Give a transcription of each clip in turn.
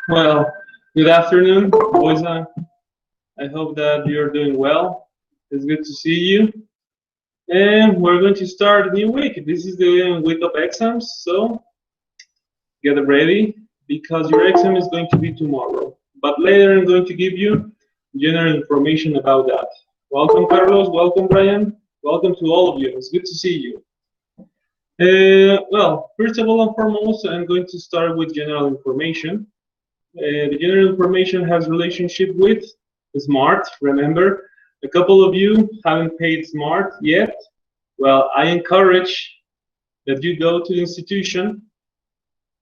Well, good afternoon, boys. I hope that you're doing well. It's good to see you. And we're going to start a new week. This is the week of exams, so get ready because your exam is going to be tomorrow. But later I'm going to give you general information about that. Welcome, Carlos. Welcome, Brian. Welcome to all of you. It's good to see you. Well, first of all and foremost, I'm going to start with general information. The general information has relationship with SMART. Remember, a couple of you haven't paid SMART yet. Well, I encourage that you go to the institution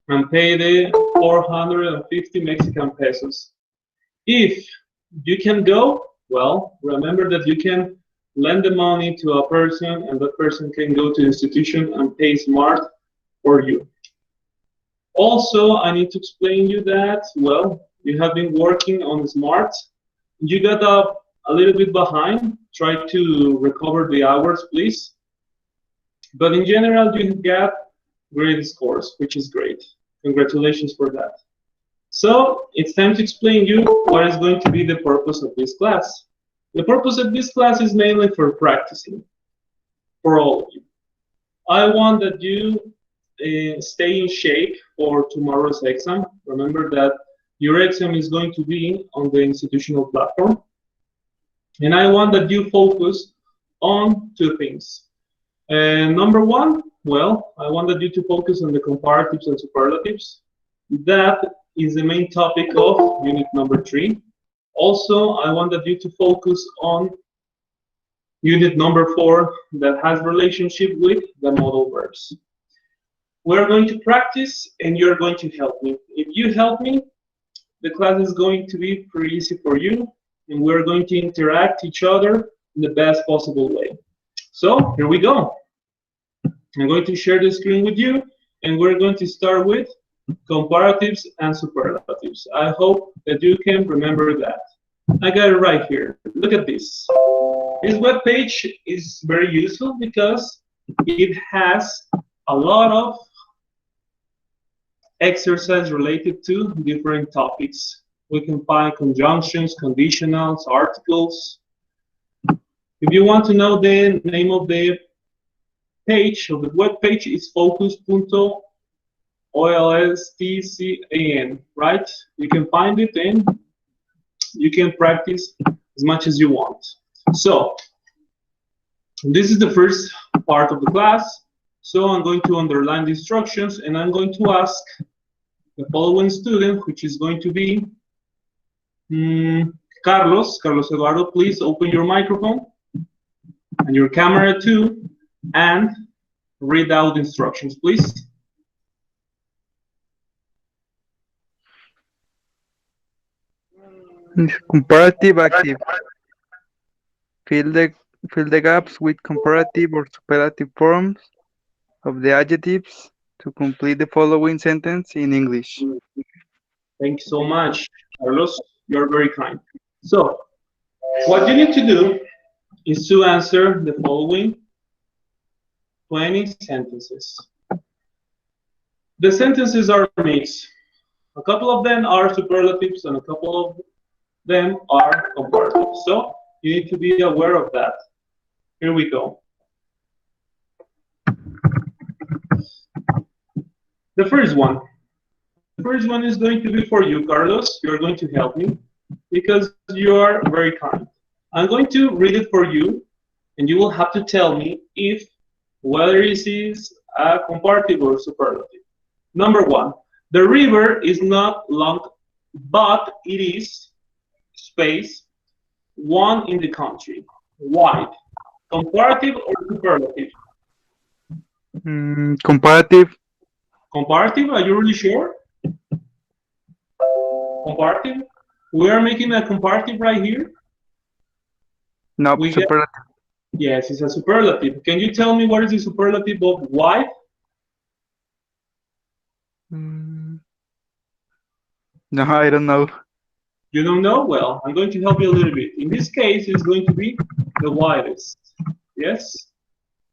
and pay the 450 Mexican pesos. If you can go, well, remember that you can lend the money to a person and that person can go to the institution and pay SMART for you. Also, I need to explain you that, well, you have been working on SMART. You got a little bit behind. Try to recover the hours, please. But in general, you got great scores, which is great. Congratulations for that. So it's time to explain you what is going to be the purpose of this class. The purpose of this class is mainly for practicing, for all of you. I want that you stay in shape for tomorrow's exam. Remember that your exam is going to be on the institutional platform. And I want that you focus on two things. Number one, well, I wanted you to focus on the comparatives and superlatives. That is the main topic of unit number 3. Also, I wanted you to focus on unit number 4 that has relationship with the modal verbs. We're going to practice and you're going to help me. If you help me, the class is going to be pretty easy for you and we're going to interact each other in the best possible way. So here we go. I'm going to share the screen with you and we're going to start with comparatives and superlatives. I hope that you can remember that. I got it right here. Look at this. This web page is very useful because it has a lot of exercise related to different topics. We can find conjunctions, conditionals, articles. If you want to know the name of the page, of the web page, is focus.olstcan, right? You can find it and you can practice as much as you want. So, this is the first part of the class. So I'm going to underline the instructions and I'm going to ask the following student, which is going to be Carlos Eduardo, please open your microphone and your camera too and read out the instructions, please. Comparative active. Fill the gaps with comparative or superlative forms of the adjectives to complete the following sentence in English. Thank you so much, Carlos. You're very kind. So, what you need to do is to answer the following 20 sentences. The sentences are mixed. A couple of them are superlatives and a couple of them are comparatives. So, you need to be aware of that. Here we go. The first one. The first one is going to be for you, Carlos. You're going to help me because you are very kind. I'm going to read it for you, and you will have to tell me if whether it is a comparative or superlative. Number one, the river is not long, but it is space one in the country. Wide. Comparative or superlative? Comparative. Comparative? Are you really sure? Comparative? We are making a comparative right here. No, superlative. Yes, it's a superlative. Can you tell me what is the superlative of wide? No, I don't know. You don't know? Well, I'm going to help you a little bit. In this case, it's going to be the widest. Yes?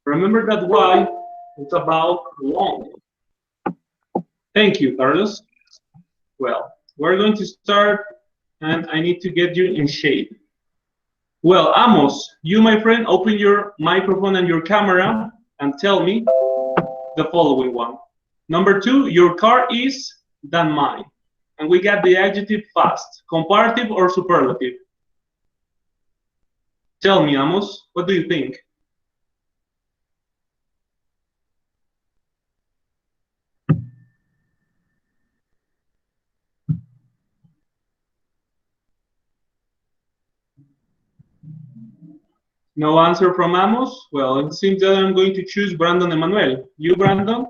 Remember that wide, it's about long. Thank you, Carlos. Well, We're going to start, and I need to get you in shape. Well, Amos, you, my friend, open your microphone and your camera and tell me the following one. Number 2, your car is than mine. And we got the adjective fast. Comparative or superlative? Tell me, Amos, what do you think? No answer from Amos? Well, it seems that I'm going to choose Brandon Emanuel. You, Brandon,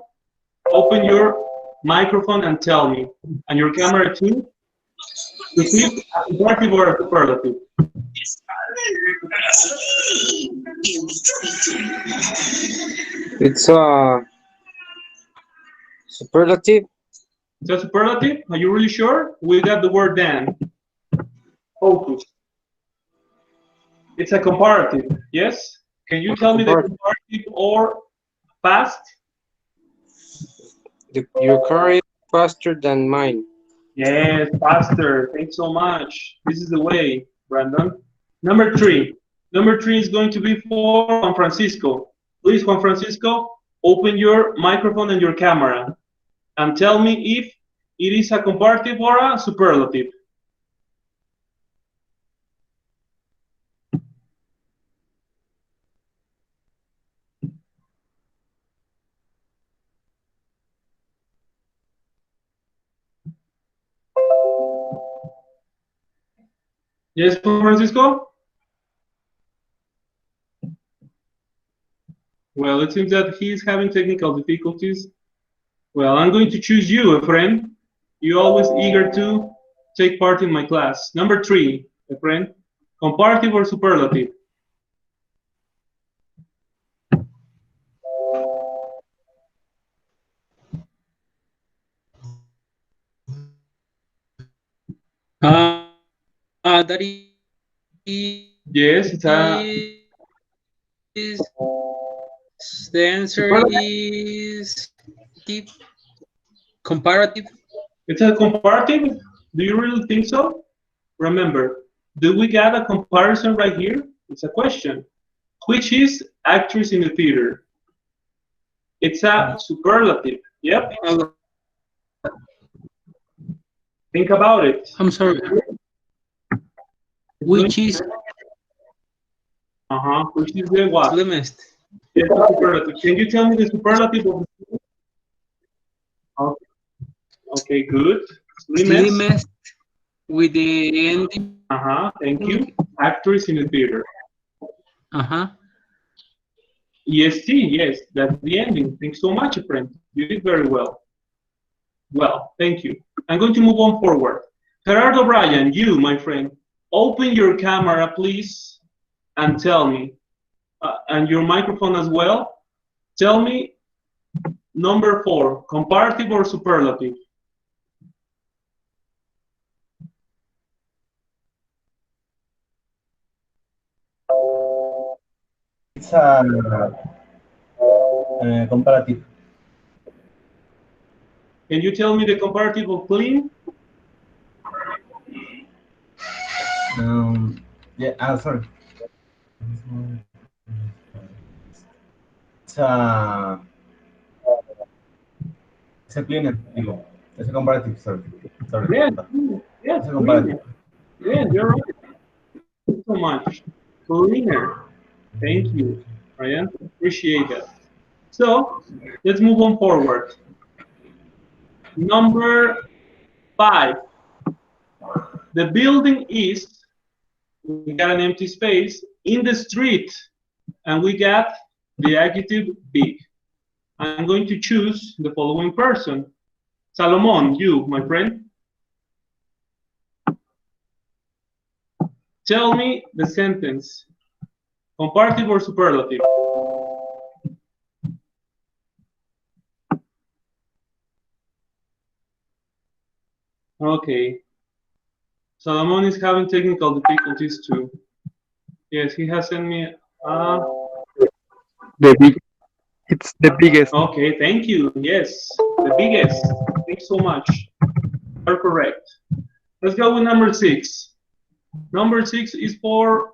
open your microphone and tell me. And your camera too. Repeat a comparative or a superlative. It's a superlative. It's a superlative? Are you really sure? We got the word then. Focus. It's a comparative, yes? Can you tell me the comparative or fast? Your car is faster than mine. Yes, faster. Thanks so much. This is the way, Brandon. Number 3. Number 3 is going to be for Juan Francisco. Please, Juan Francisco, open your microphone and your camera and tell me if it is a comparative or a superlative. Yes, Juan Francisco? Well, it seems that he is having technical difficulties. Well, I'm going to choose you, Efren. You're always eager to take part in my class. Number 3, Efren. Comparative or superlative? That is. Yes, it's a. The answer is comparative. It's a comparative? Do you really think so? Remember, do we got a comparison right here? It's a question. Which is actress in the theater? It's a superlative. Yep. Think about it. I'm sorry. Which is which is the what? slimmest? It's a superlative. Can you tell me the superlative of the Okay, good. Slimmest with the ending. Thank you. Actress in the theater. EST, yes, that's the ending. Thanks so much, friend. You did very well. Well, thank you. I'm going to move on forward. Gerardo Bryan, you, my friend, open your camera, please, and tell me, and your microphone as well. Tell me, number 4, comparative or superlative? It's a comparative. Can you tell me the comparative of clean? Yeah, sorry. It's a cleaner. It's a comparative, sorry. Yes, yes, it's a comparative. Yes, you're right. Thank you so much. Cleaner. Thank you, Ryan. Appreciate that. So, let's move on forward. Number 5. The building is, we got an empty space, in the street, and we got the adjective big. I'm going to choose the following person. Salomon, you, my friend. Tell me the sentence. Comparative or superlative? Okay. Salomon is having technical difficulties too. Yes, he has sent me It's the biggest. Okay, thank you. Yes, the biggest. Thanks so much. You're correct. Let's go with number 6. Number 6 is for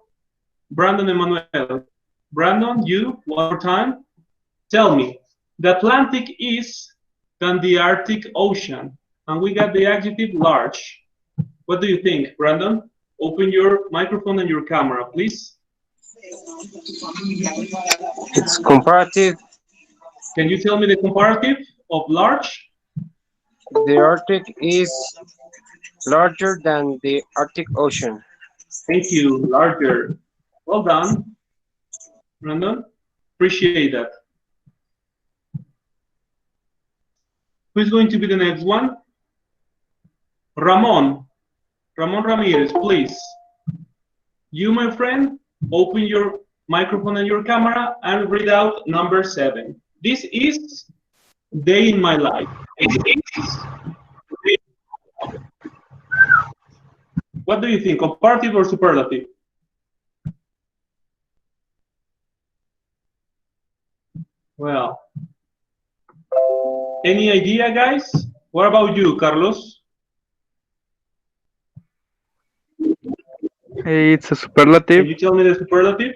Brandon Emanuel. Brandon, you, one more time. Tell me, the Atlantic is than the Arctic Ocean, and we got the adjective large. What do you think, Brandon? Open your microphone and your camera, please. It's comparative. Can you tell me the comparative of large? The Arctic is larger than the Arctic Ocean. Thank you, larger. Well done, Brandon. Appreciate that. Who's going to be the next one? Ramon. Ramon Ramirez, please. You, my friend, open your microphone and your camera and read out number 7. This is day in my life. What do you think, comparative or superlative? Well, any idea, guys? What about you, Carlos? It's a Can superlative. you tell me the superlative?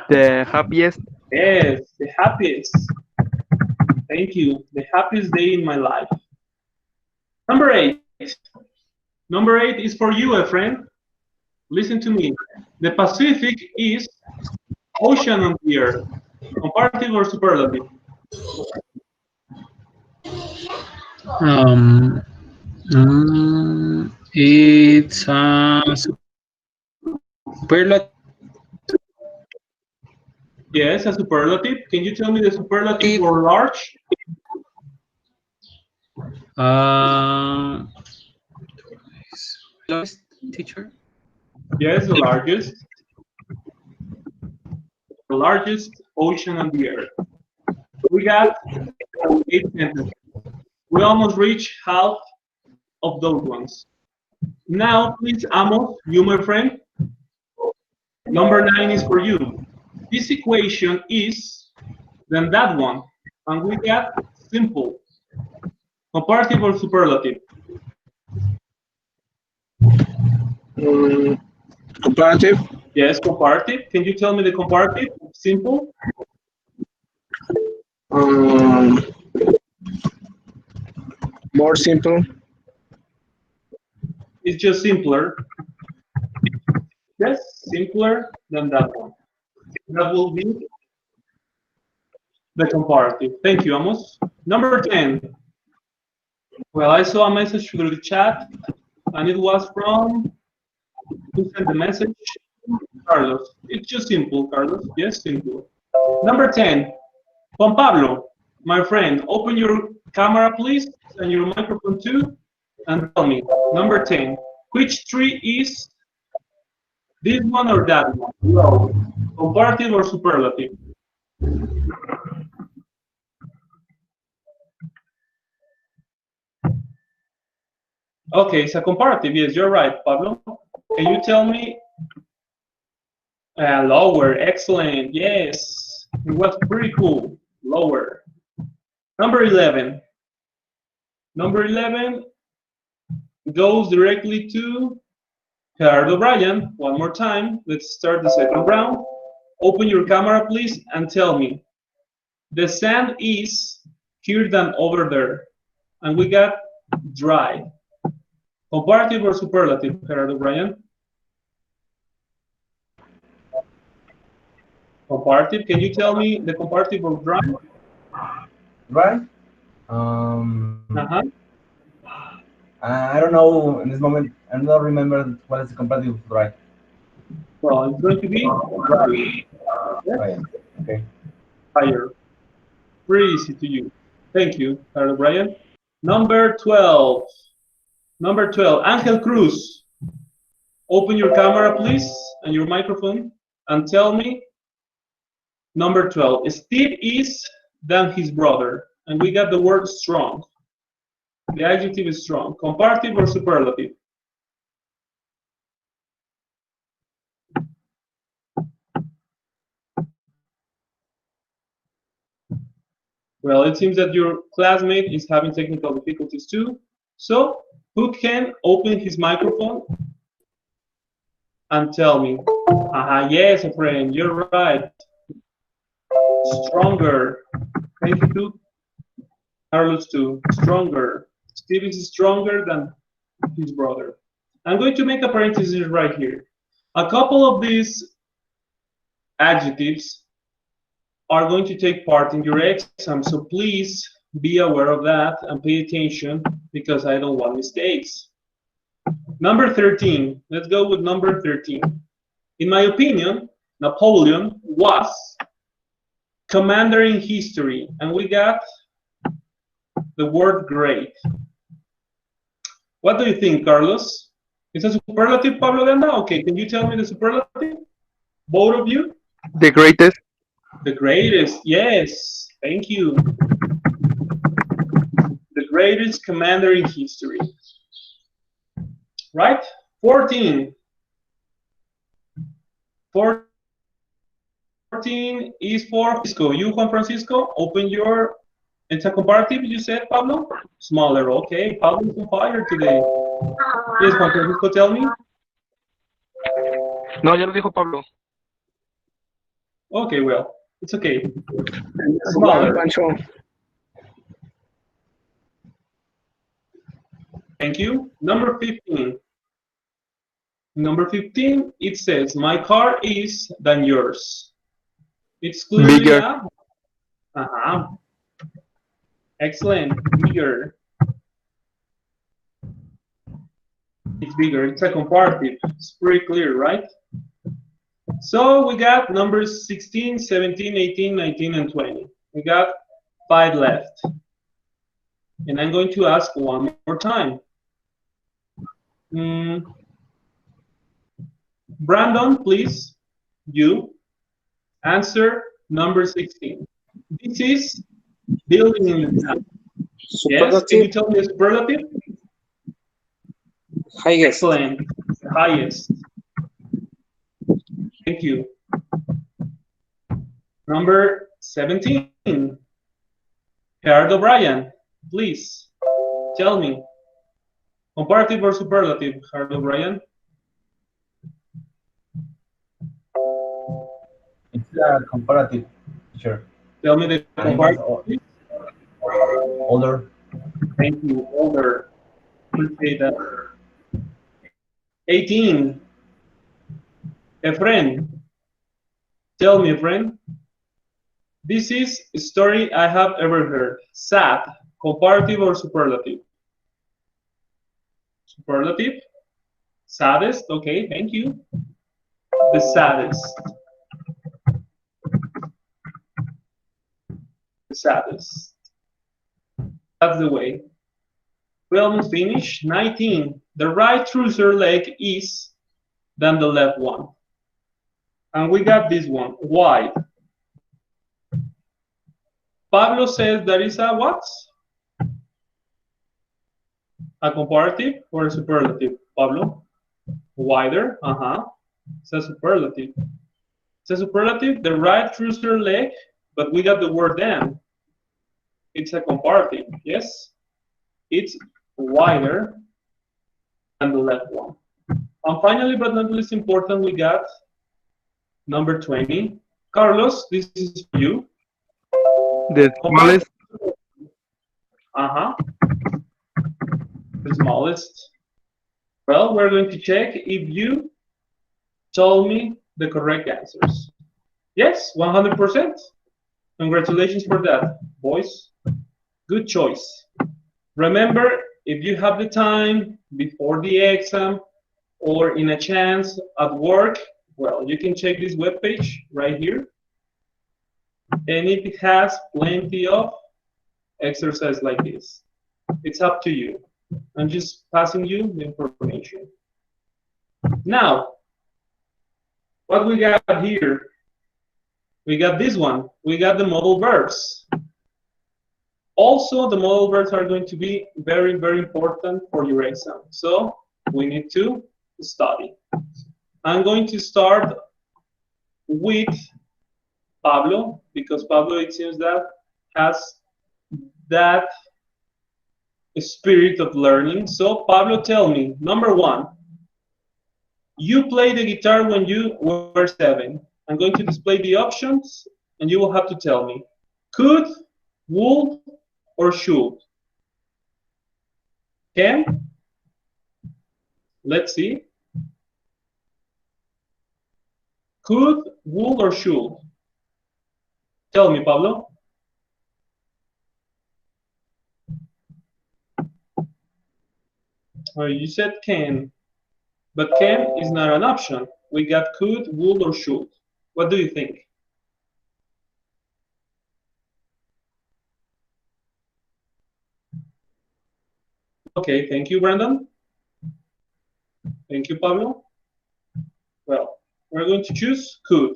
The happiest. Yes, the happiest. Thank you. The happiest day in my life. Number 8. Number 8 is for you, my friend. Listen to me. The Pacific is ocean on the earth. Comparative or superlative? It's a superlative. Yes, a superlative. Can you tell me the superlative for large? Lowest, teacher. Yes, the largest. The largest ocean on the earth. We got 8 sentences. We almost reached half of those ones. Now, please, Amos, you, my friend. Number 9 is for you. This equation is then that one, and we got simple. Comparative or superlative? Comparative. Yes, comparative. Can you tell me the comparative? Simple? More simple. It's just simpler. Yes, simpler than that one. That will be the comparative. Thank you, Amos. Number 10. Well, I saw a message through the chat, and it was from, who sent the message? Carlos. It's just simple, Carlos. Yes, simple. Number 10. Juan Pablo, my friend, open your camera, please, and your microphone too, and tell me, number 10, which tree is this one or that one? Low. Comparative or superlative? Okay, it's a comparative. Yes, you're right, Pablo. Can you tell me? Lower. Excellent. Yes. It was pretty cool. Lower. Number 11. Number 11 goes directly to Gerardo Bryan. One more time. Let's start the second round. Open your camera, please, and tell me. The sand is here than over there. And we got dry. Comparative or superlative, Gerardo Bryan? Comparative. Can you tell me the comparative of dry? Right? I don't know in this moment. I don't remember what is the comparative of dry. Well, it's going to be dry. Right. Okay. Higher. Pretty easy to use. Thank you, Gerardo Bryan. Number 12. Number 12, Angel Cruz. Open your camera, please, and your microphone, and tell me. Number 12, Steve is than his brother, and we got the word strong. The adjective is strong. Comparative or superlative? Well, it seems that your classmate is having technical difficulties too. So, who can open his microphone and tell me? Yes, friend, you're right. Stronger. Thank you too. Carlos too. Stronger. Steve is stronger than his brother. I'm going to make a parenthesis right here. A couple of these adjectives are going to take part in your exam, so please be aware of that and pay attention because I don't want mistakes. Number 13. Let's go with number 13. In my opinion, Napoleon was commander in history, and we got the word great. What do you think, Carlos? Is a superlative, Pablo Ganda? Okay, can you tell me the superlative? Both of you? The greatest. The greatest, yes. Thank you. The greatest commander in history. Right? 14. 14 is for Francisco. You, Juan Francisco, open your... It's a comparative, you said, Pablo? Smaller, okay. Pablo is on fire today. Yes, Juan Francisco, tell me. No, ya lo dijo Pablo. Okay, well, it's okay. One, Smaller. Pancho. Thank you. Number 15. Number 15, it says, my car is than yours. It's clearly Bigger. Excellent. Bigger. It's bigger. It's a comparative. It's pretty clear, right? So we got numbers 16, 17, 18, 19, and 20. We got 5 left. And I'm going to ask one more time. Brandon, please, you answer number 16. This is building in the town. Yes, can you tell me a superlative? Highest. Excellent. Highest. Thank you. Number 17. Gerard O'Brien, please tell me. Comparative or superlative, Gerard O'Brien? It's a comparative, teacher. Tell me the comparative. Older. Thank you. Older. Appreciate that. 18. Efren. Tell me, Efren. This is a story I have ever heard. Sad. Comparative or superlative? Superlative. Saddest. Okay, thank you. The saddest. The saddest. That's the way. We almost finished. 19. The right trouser leg is than the left one. And we got this one, wide. Pablo says that is a what? A comparative or a superlative? Pablo? Wider? It's a superlative. It's a superlative, the right trouser leg, but we got the word then. It's a comparative, yes? It's wider than the left one. And finally, but not least important, we got number 20. Carlos, this is for you. The smallest. The smallest. Well, we're going to check if you told me the correct answers. Yes, 100%. Congratulations for that, boys. Good choice. Remember, if you have the time before the exam or in a chance at work, well, you can check this webpage right here. And it has plenty of exercise like this. It's up to you. I'm just passing you the information. Now, what we got here? We got this one. We got the modal verbs. Also, the modal verbs are going to be very, very important for your exam. So we need to study. I'm going to start with Pablo, because Pablo, it seems that has that spirit of learning. So, Pablo, tell me, number one, you play the guitar when you were 7. I'm going to display the options, and you will have to tell me. Could, would, or should? Can? Let's see. Could, would, or should? Tell me, Pablo. You said can, but can is not an option. We got could, would, or should. What do you think? Okay, thank you, Brandon. Thank you, Pablo. Well, we're going to choose could.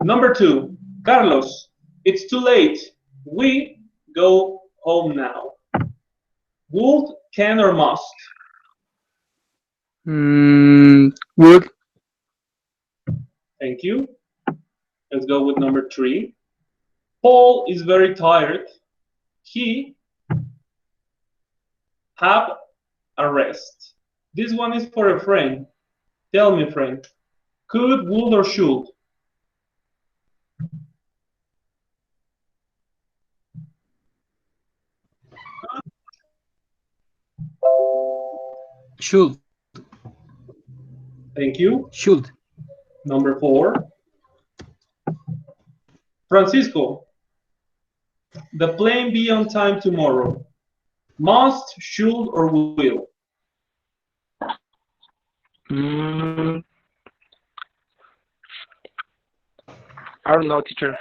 Number 2, Carlos, it's too late. We go home now. Would, can, or must? Would. Thank you. Let's go with number 3. Paul is very tired. He have a rest. This one is for a friend. Tell me, friend. Could, would, or should? Should. Thank you. Should. Number 4. Francisco, the plane be on time tomorrow. Must, should, or will? I don't know, teacher.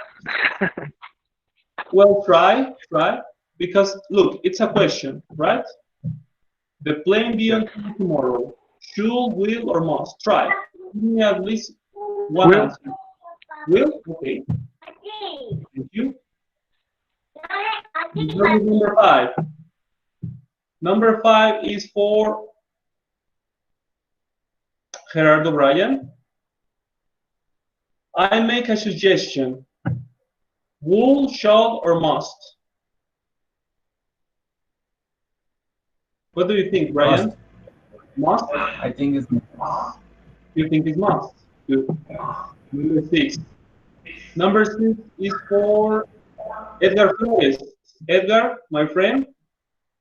Well, try, because look, it's a question, right? The plane be on time tomorrow. Should, will, or must? Try. Give me at least one Will. answer. Will? Okay. Thank you. Number 5. Number 5 is for Gerardo Bryan. I make a suggestion. Will, shall, or must? What do you think, Brian? Must? I think it's You think it's must? Good. Number 6. Number 6 is for Edgar Flores. Edgar, my friend,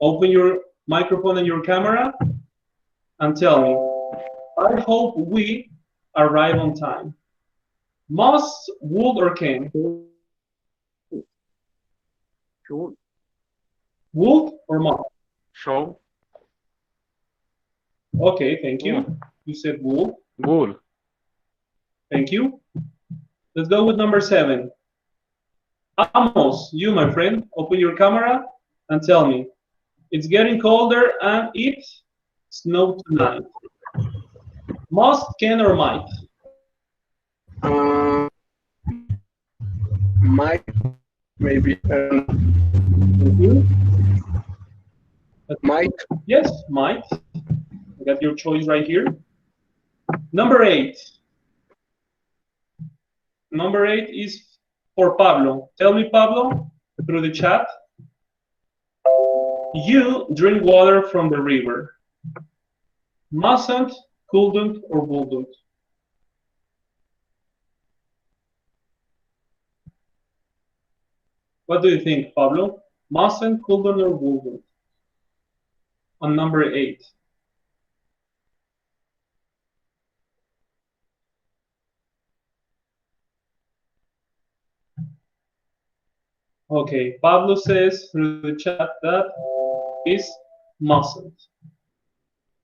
open your microphone and your camera and tell me. I hope we arrive on time. Must, would, or can? Should. Would or must? Should. Okay, thank you. You said would. Would. Thank you. Let's go with number 7. Amos, you, my friend, open your camera and tell me. It's getting colder and it snowed tonight. Must, can, or might? Might. Maybe. Thank you. Might. Yes, might. I got your choice right here. Number 8. Number 8 is for Pablo. Tell me, Pablo, through the chat. You drink water from the river. Mustn't, couldn't, or wouldn't? What do you think, Pablo? Mustn't, couldn't, or wouldn't? On number 8. Okay, Pablo says through the chat that is mustn't.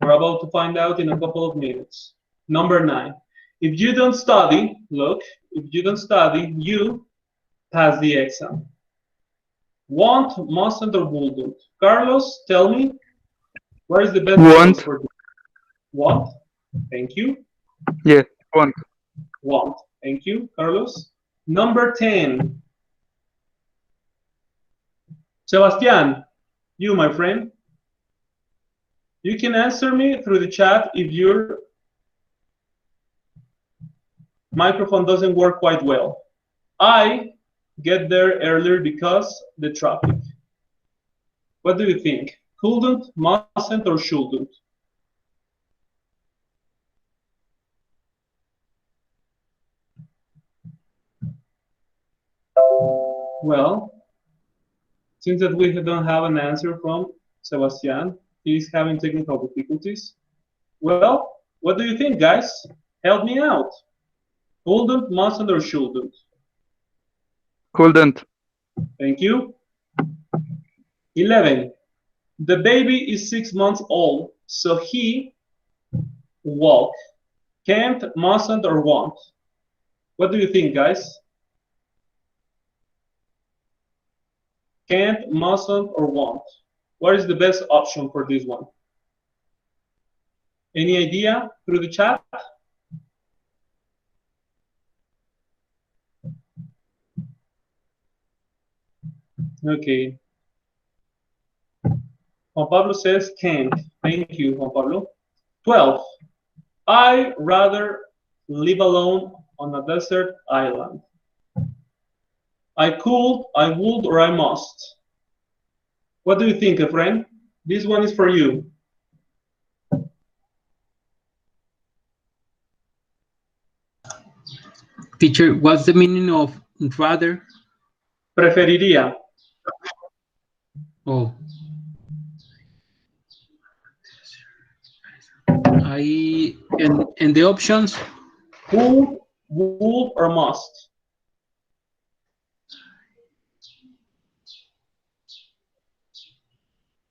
We're about to find out in a couple of minutes. Number 9. If you don't study, look, if you don't study, you pass the exam. Want, mustn't, or wouldn't? Carlos, tell me, where is the best Want. for this? Want? Thank you. Yes, want. Want. Thank you, Carlos. Number 10. Sebastian, you, my friend, you can answer me through the chat if your microphone doesn't work quite well. I get there earlier because the traffic. What do you think? Couldn't, mustn't, or shouldn't? Well, seems that we don't have an answer from Sebastian. He's having technical difficulties. Well, what do you think, guys? Help me out. Couldn't, mustn't, or shouldn't? Couldn't. Thank you. 11. The baby is 6 months old, so he walk. Can't, mustn't, or won't? What do you think, guys? Can't, mustn't, or won't? What is the best option for this one? Any idea through the chat? Okay. Juan Pablo says can't. Thank you, Juan Pablo. 12. I rather live alone on a desert island. I could, I would, or I must. What do you think, Efren? This one is for you. Teacher, what's the meaning of rather? Preferiría. Oh. And the options? Could, would, or must?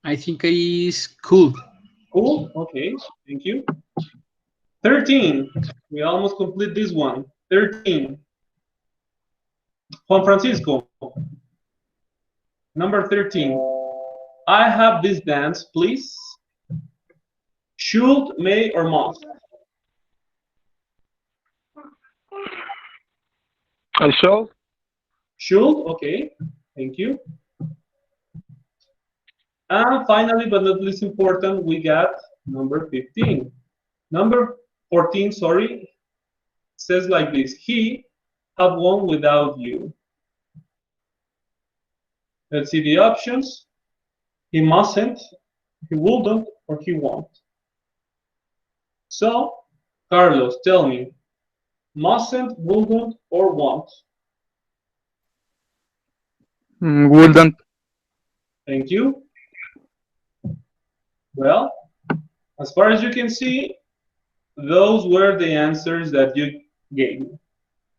I think it's cool. Cool. Okay. Thank you. 13. We almost complete this one. 13. Juan Francisco. Number 13. I have this dance, please. Should, may, or must? I shall. Should. Okay. Thank you. And finally, but not least important, we got number 15. Number 14, sorry, says like this. He have won without you. Let's see the options. He mustn't, he wouldn't, or he won't. So, Carlos, tell me, mustn't, wouldn't, or won't? Wouldn't. Thank you. Well, as far as you can see, those were the answers that you gave me.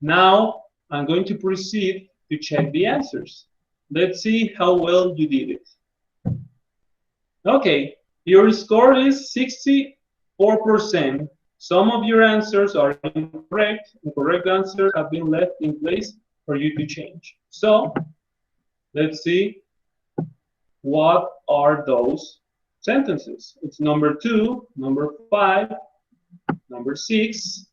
Now, I'm going to proceed to check the answers. Let's see how well you did it. Okay, your score is 64%. Some of your answers are incorrect. The correct answers have been left in place for you to change. So, let's see what are those sentences. It's number 2, number 5, number 6,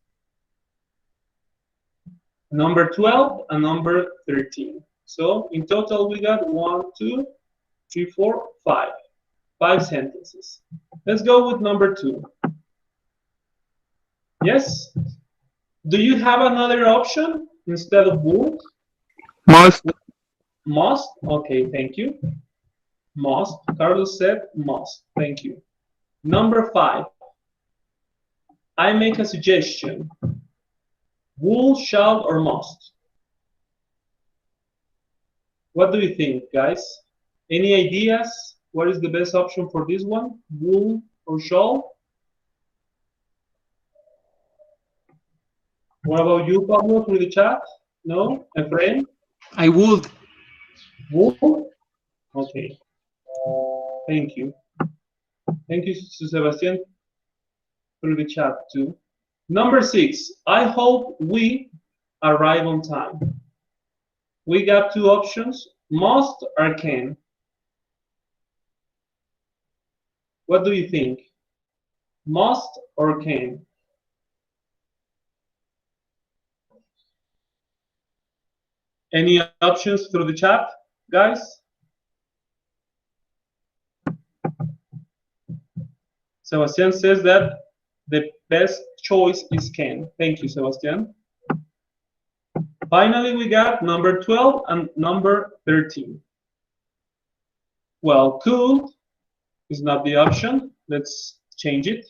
number 12, and number 13. So in total, we got 1, 2, 3, 4, 5. 5 sentences. Let's go with number 2. Yes? Do you have another option instead of would? Must. Must? Okay, thank you. Must. Carlos said must. Thank you. Number 5. I make a suggestion. Will, shall, or must? What do you think, guys? Any ideas? What is the best option for this one? Will or shall? What about you, Pablo, through the chat? No? Efrain? I would. Will? Okay. Thank you. Thank you, Sebastian, through the chat too. Number 6, I hope we arrive on time. We got 2 options, must or can. What do you think? Must or can? Any options through the chat, guys? Sebastian says that the best choice is can. Thank you, Sebastian. Finally, we got number 12 and number 13. Well, could is not the option. Let's change it.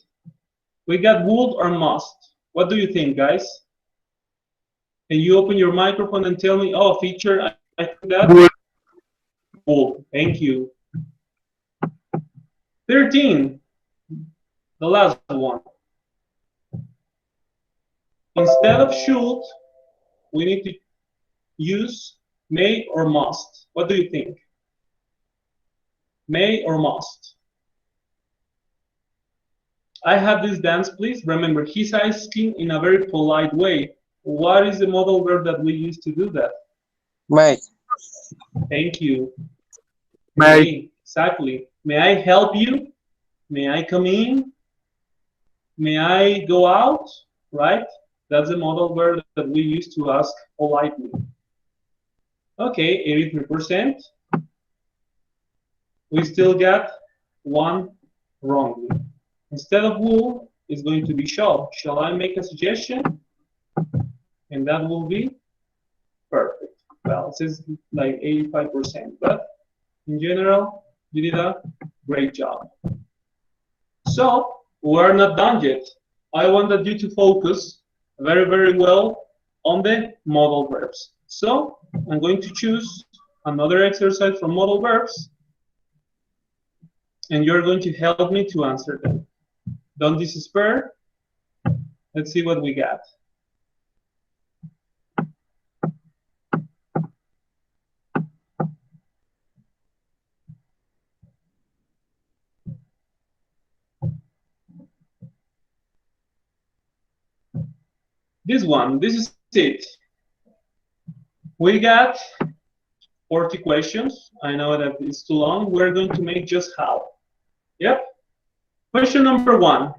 We got would or must. What do you think, guys? Can you open your microphone and tell me, oh, feature, I think that? Would. Would. Thank you. 13, the last one. Instead of should, we need to use may or must. What do you think? May or must? I have this dance, please. Remember, he's asking in a very polite way. What is the modal verb that we use to do that? May. Thank you. May. Exactly. May I help you? May I come in? May I go out? Right? That's the modal verb that we use to ask politely. Okay, 83%. We still got one wrongly. Instead of will, it's going to be shall. Shall I make a suggestion? And that will be perfect. Well, it says like 85%, but in general, you did a great job. So, we're not done yet. I wanted you to focus very, very well on the modal verbs. So, I'm going to choose another exercise from modal verbs, and you're going to help me to answer them. Don't despair. Let's see what we got. This is it. We got 40 questions. I know that it's too long. We're going to make just how. Yep. Question number one.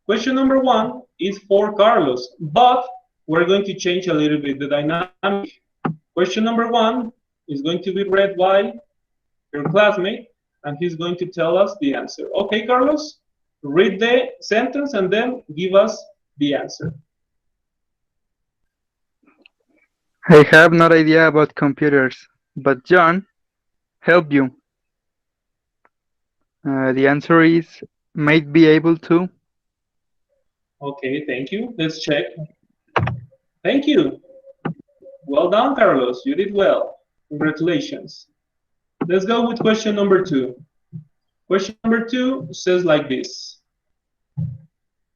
Question number one is for Carlos, but we're going to change a little bit the dynamic. Question number one is going to be read by your classmate, and he's going to tell us the answer. Okay, Carlos? Read the sentence and then give us the answer. I have no idea about computers, but John, help you. The answer is might be able to. Okay, thank you. Let's check. Thank you. Well done, Carlos. You did well. Congratulations. Let's go with question number two. Question number two says like this.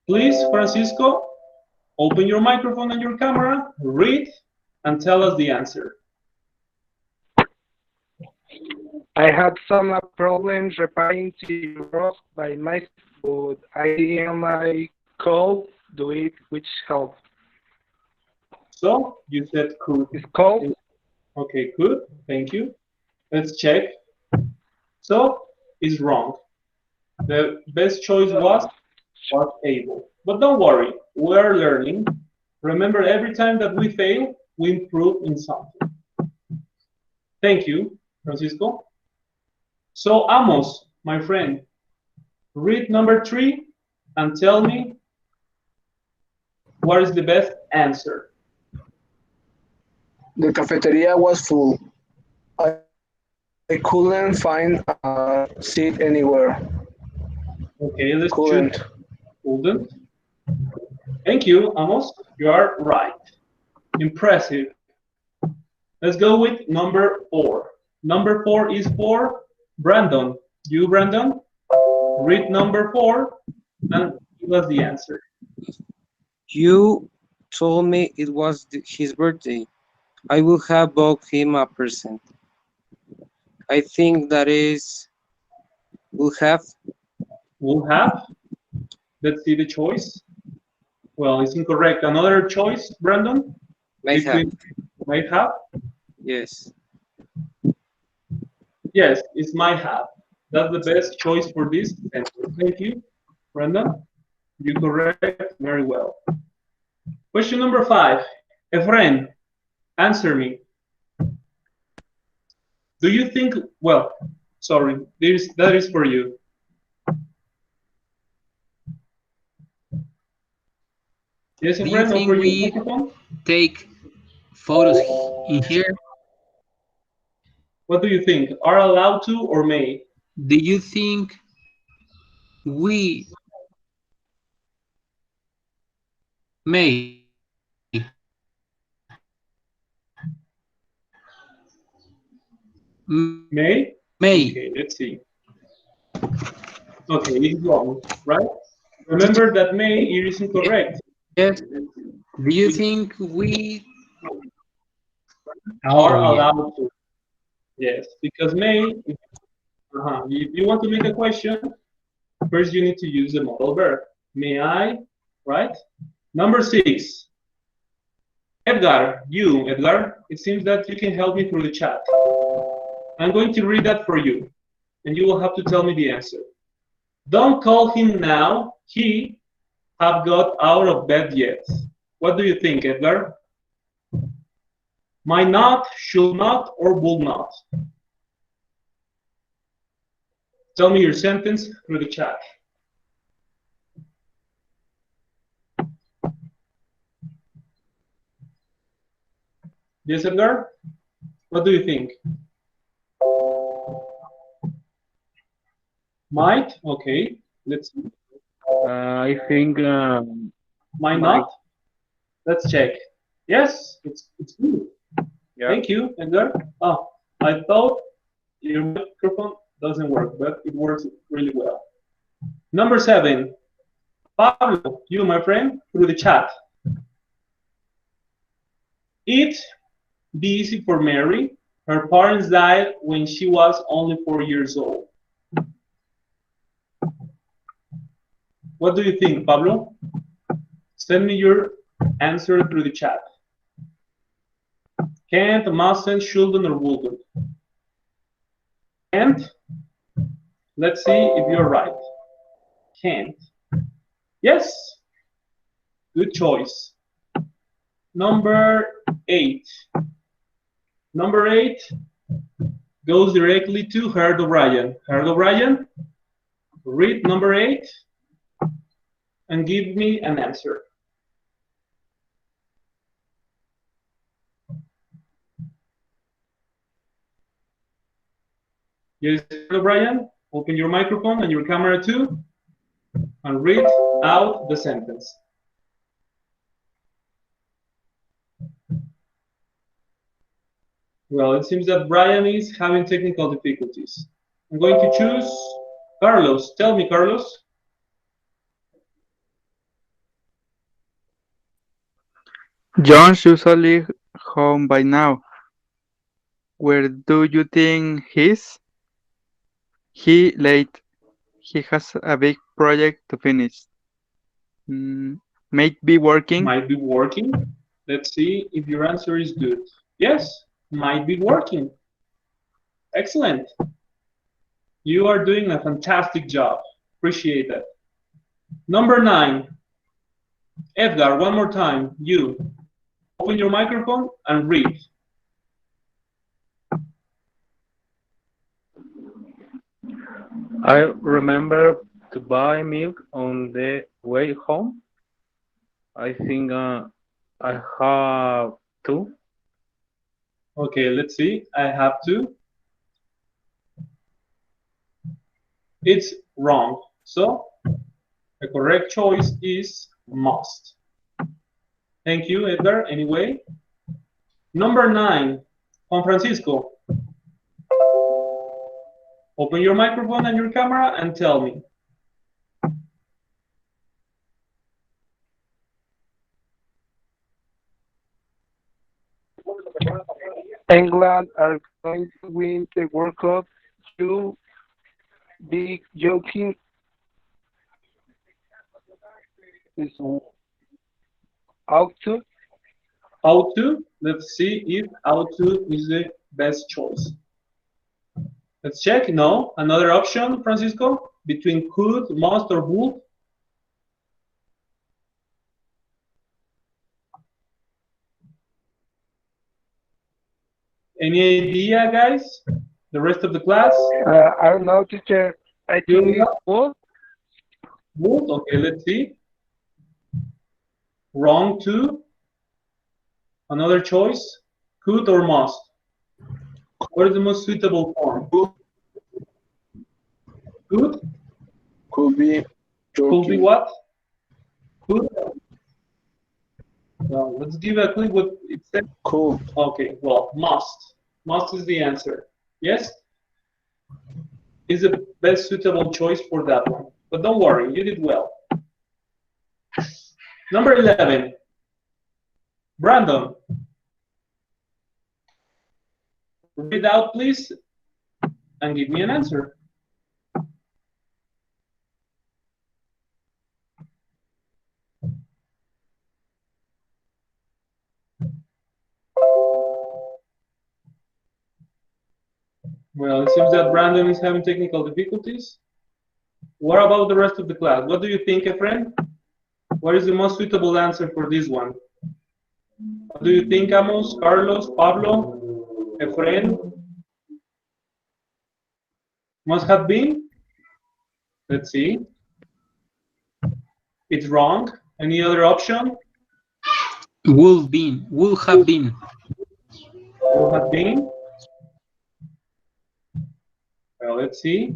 Please, Francisco, open your microphone and your camera, read, and tell us the answer. I had some problems repairing to rock by my foot. I called do it, which help. So you said could. It's called. Okay, good. Thank you. Let's check. So it's wrong. The best choice was able. But don't worry, we are learning. Remember, every time that we fail, we improve in something. Thank you, Francisco. So Amos, my friend, read number 3 and tell me what is the best answer. The cafeteria was full. I couldn't find a seat anywhere. Okay, let's Couldn't. choose couldn't. Thank you, Amos. You are right. Impressive. Let's go with number 4. Number 4 is for Brandon. You, Brandon, read number 4 and give us the answer. You told me it was his birthday. I will have bought him a present. I think that is will have. Will have. Let's see the choice. Well, it's incorrect. Another choice, Brandon? Might have. Might have? Yes. Yes, it's might have. That's the best choice for this sentence. Thank you, Brandon. You correct very well. Question number 5. Efren, answer me. Do you think, well, sorry, that is for you. Yes, Do you Efren, think over your we microphone. take photos in here? What do you think? Are allowed to or may? Do you think we may? May? May. Okay, let's see. Okay, it's wrong, right? Remember that may is incorrect. Yes. Do you think we Are yeah. allowed to. Yes, because may, if you want to make a question, first you need to use the modal verb. May I, right? Number 6. Edgar, it seems that you can help me through the chat. I'm going to read that for you, and you will have to tell me the answer. Don't call him now. He have got out of bed yet. What do you think, Edgar? Might not, should not, or will not? Tell me your sentence through the chat. Yes, Edgar? What do you think? Might? Okay, let's see. I think Might not? Let's check. Yes, it's good. yeah. Thank you, Edgar. Oh, I thought your microphone doesn't work, but it works really well. Number 7. Pablo, you, my friend, through the chat. It be easy for Mary. Her parents died when she was only 4 years old. What do you think, Pablo? Send me your answer through the chat. Can't, mustn't, shouldn't, or wouldn't? Can't. Let's see if you're right. Can't. Yes. Good choice. Number 8. Number 8 goes directly to Harold O'Brien. Harold O'Brien, read number 8 and give me an answer. Yes, Harold O'Brien, open your microphone and your camera too and read out the sentence. Well, it seems that Brian is having technical difficulties. I'm going to choose Carlos. Tell me, Carlos. John's usually home by now. Where do you think he's? He late. He has a big project to finish. Might be working. Might be working. Let's see if your answer is good. Yes, might be working. Excellent. You are doing a fantastic job. Appreciate that. Number 9. Edgar, one more time. You. Open your microphone and read. I remember to buy milk on the way home. I think I have to. Okay, let's see. I have to. It's wrong. So the correct choice is must. Thank you, Edgar. Anyway, number 9, Juan Francisco. Open your microphone and your camera and tell me. England are going to win the World Cup. You be joking. Is out to? How to? Let's see if how to is the best choice. Let's check. No. Another option, Francisco? Between could, must, or would? Any idea, guys? The rest of the class? I don't know, teacher. I think it's would. Would? Okay, let's see. Wrong too. Another choice. Could or must? What is the most suitable form? Could? Could be Could be joking. what? Could? Well, let's give a clue what it said. Cool. Okay, well, must. Must is the answer. Yes? Is the best suitable choice for that one. But don't worry, you did well. Number 11. Brandon. Read out, please, and give me an answer. Well, it seems that Brandon is having technical difficulties. What about the rest of the class? What do you think, Efren? What is the most suitable answer for this one? What do you think, Amos, Carlos, Pablo, Efren? Must have been? Let's see. It's wrong. Any other option? Would have been. Would have been? Well, let's see.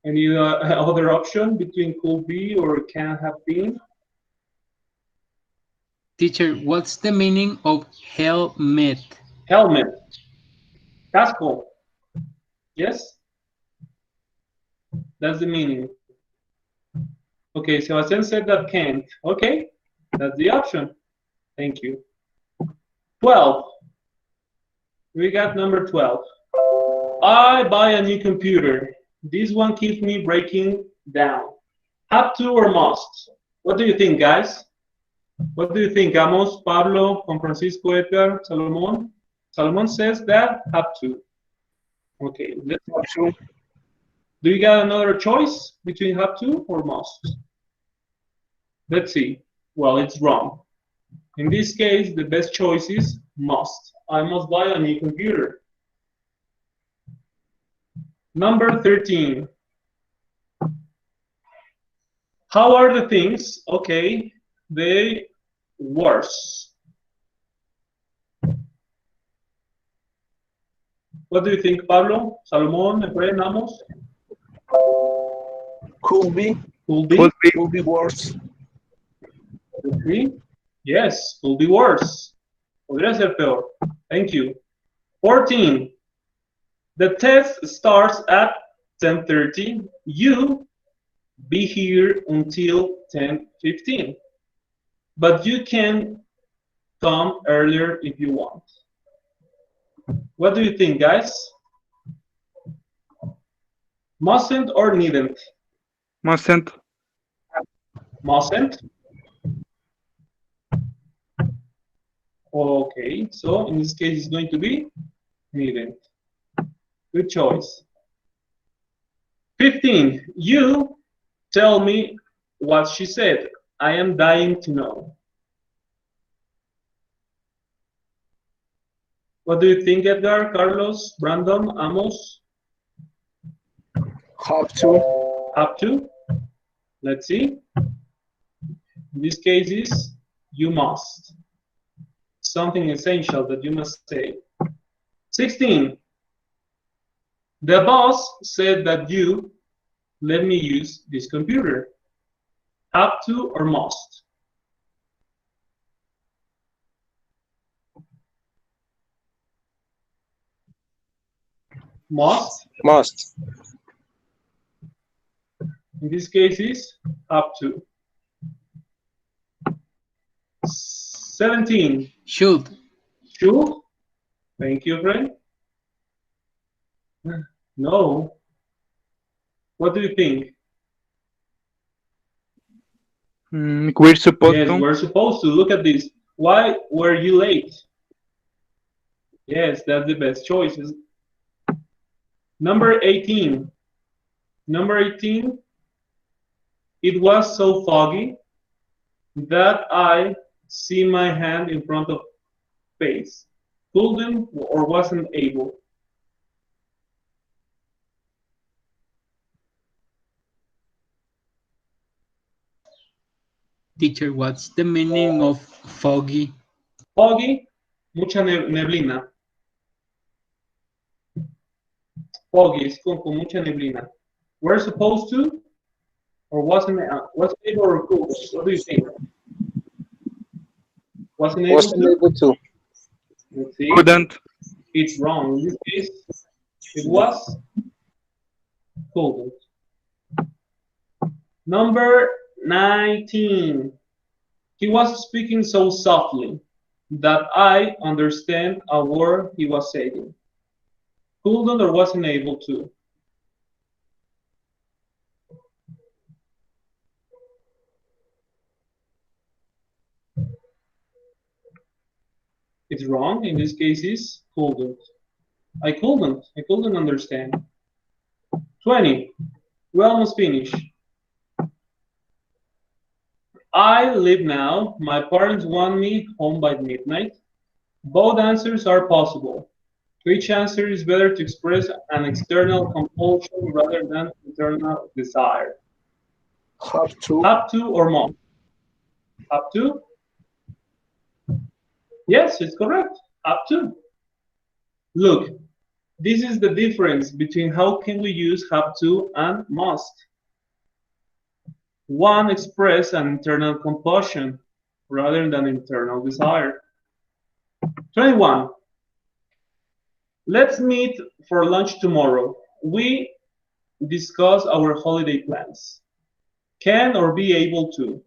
Any other option between could be or can have been? Teacher, what's the meaning of helmet? Helmet. Casco. Yes? That's the meaning. Okay, Sebastian said that can't. Okay, that's the option. Thank you. 12. We got number 12. I buy a new computer. This one keeps me breaking down. Have to or must? What do you think, guys? What do you think, Amos, Pablo, Juan Francisco, Edgar, Salomon? Salomon says that have to. Okay, let's Have to. do you got another choice between have to or must? Let's see. Well, it's wrong. In this case, the best choice is must. I must buy a new computer. Number 13. How are the things? Okay, they worse. What do you think, Pablo, Salomon, Efrain, Amos? Could be. Could be? Could be worse. Could be? Yes, could be worse. Podría ser peor. Thank you. 14. The test starts at 10:30. You be here until 10:15. But you can come earlier if you want. What do you think, guys? Mustn't or needn't? Mustn't. Mustn't? Okay, so in this case it's going to be needn't. Good choice. 15. You tell me what she said. I am dying to know. What do you think, Edgar, Carlos, Brandon, Amos? Have to. Have to? Let's see. In this case is you must. Something essential that you must say. 16. The boss said that you let me use this computer. Have to or must? Must. Must. In this case is have to. 17. Should. Should. Thank you, friend. No. What do you think? We're supposed Yes, to. we're supposed to. Look at this. Why were you late? Yes, that's the best choices. Number 18. Number 18. It was so foggy that I see my hand in front of face. Couldn't or wasn't able. Teacher, what's the meaning of foggy? Foggy, mucha neblina. Foggy es con mucha neblina. We're supposed to, or wasn't able or could? What do you think? Wasn't able Wasn't to? able to. Let's see. Couldn't. It's wrong. In this case, it was couldn't. Number 19. He was speaking so softly that I understand a word he was saying. Couldn't or wasn't able to? It's wrong. In this case, is couldn't. I couldn't understand. 20. We almost finished. I leave now. My parents want me home by midnight. Both answers are possible. Which answer is better to express an external compulsion rather than internal desire? Have to. Have to or must? Have to? Yes, it's correct. Have to. Look, this is the difference between how can we use have to and must. One expresses an internal compulsion rather than internal desire. 21. Let's meet for lunch tomorrow. We discuss our holiday plans. Can or be able to?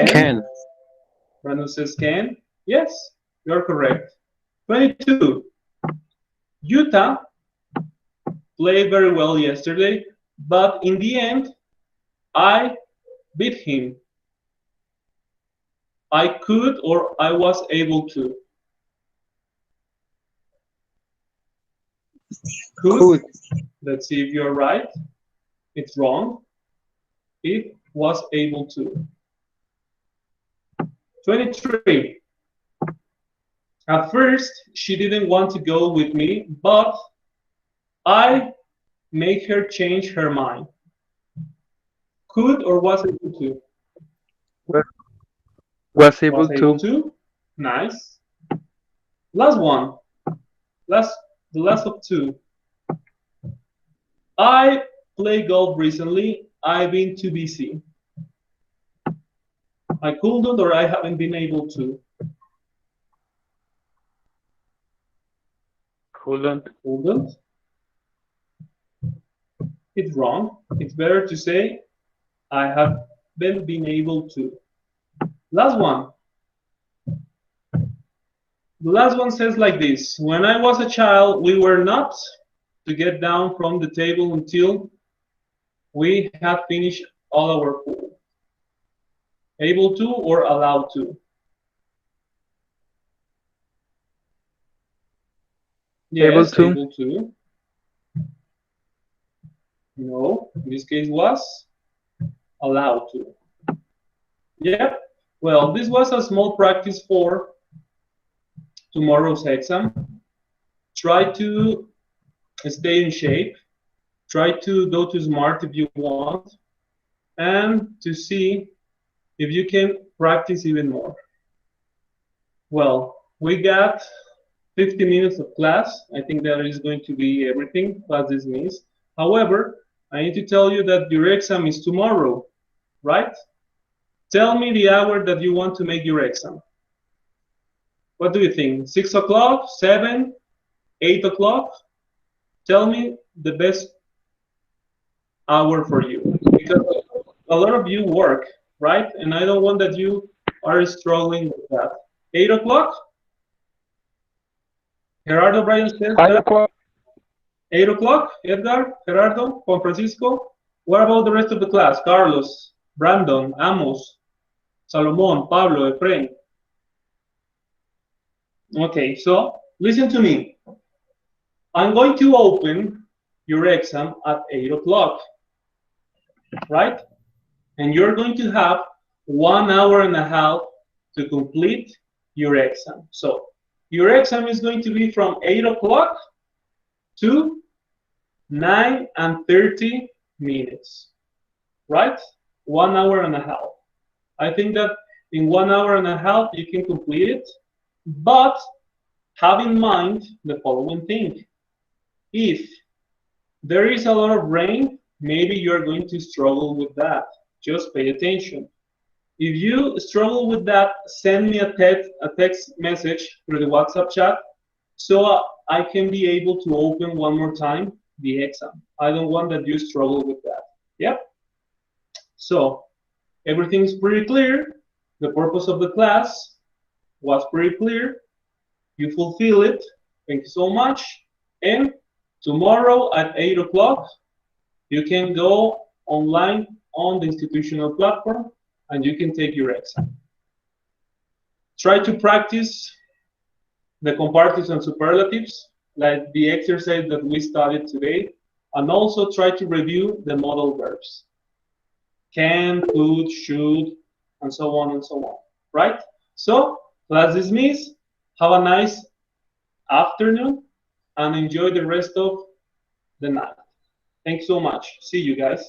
Can. Brandon says can. Yes, you're correct. 22. Utah played very well yesterday, but in the end, I beat him. I could or I was able to. Could. Let's see if you're right. It's wrong. It was able to. 23. At first, she didn't want to go with me, but I made her change her mind. Could or was able to? Was able Was able to. to? Nice. Last one. The last of two. I played golf recently. I've been too busy. I couldn't or I haven't been able to. Couldn't. Couldn't. It's wrong. It's better to say I haven't been able to. Last one. The last one says like this. When I was a child, we were not to get down from the table until we had finished all our food. Able to or allowed to? Yes, able to. No, in this case was allowed to. Yep. Well, this was a small practice for tomorrow's exam. Try to stay in shape. Try to go to SMART if you want, and to see if you can practice even more. Well, we got 50 minutes of class. I think that is going to be everything, class dismissed. However, I need to tell you that your exam is tomorrow, right? Tell me the hour that you want to make your exam. What do you think? 6 o'clock, 7, 8 o'clock? Tell me the best hour for you. Because a lot of you work, right? And I don't want that you are struggling with that. 8 o'clock? Gerardo Bryan says 5 o'clock. 8 o'clock? Edgar, Gerardo, Juan Francisco? What about the rest of the class? Carlos, Brandon, Amos, Salomon, Pablo, Efrain. Okay, so listen to me. I'm going to open your exam at 8 o'clock, right? And you're going to have 1 hour and a half to complete your exam. So your exam is going to be from 8 o'clock to 9 and 30 minutes, right? 1 hour and a half. I think that in 1 hour and a half you can complete it, but have in mind the following thing. If there is a lot of rain, maybe you're going to struggle with that. Just pay attention. If you struggle with that, send me a text message through the WhatsApp chat so I can be able to open one more time the exam. I don't want that you struggle with that. Yep. So everything's pretty clear. The purpose of the class was pretty clear. You fulfill it. Thank you so much. And tomorrow at 8 o'clock, you can go online on the institutional platform and you can take your exam. Try to practice the comparatives and superlatives, like the exercise that we studied today, and also try to review the modal verbs. Can, could, should, and so on and so on, right? So, class dismissed. Have a nice afternoon and enjoy the rest of the night. Thanks so much. See you guys.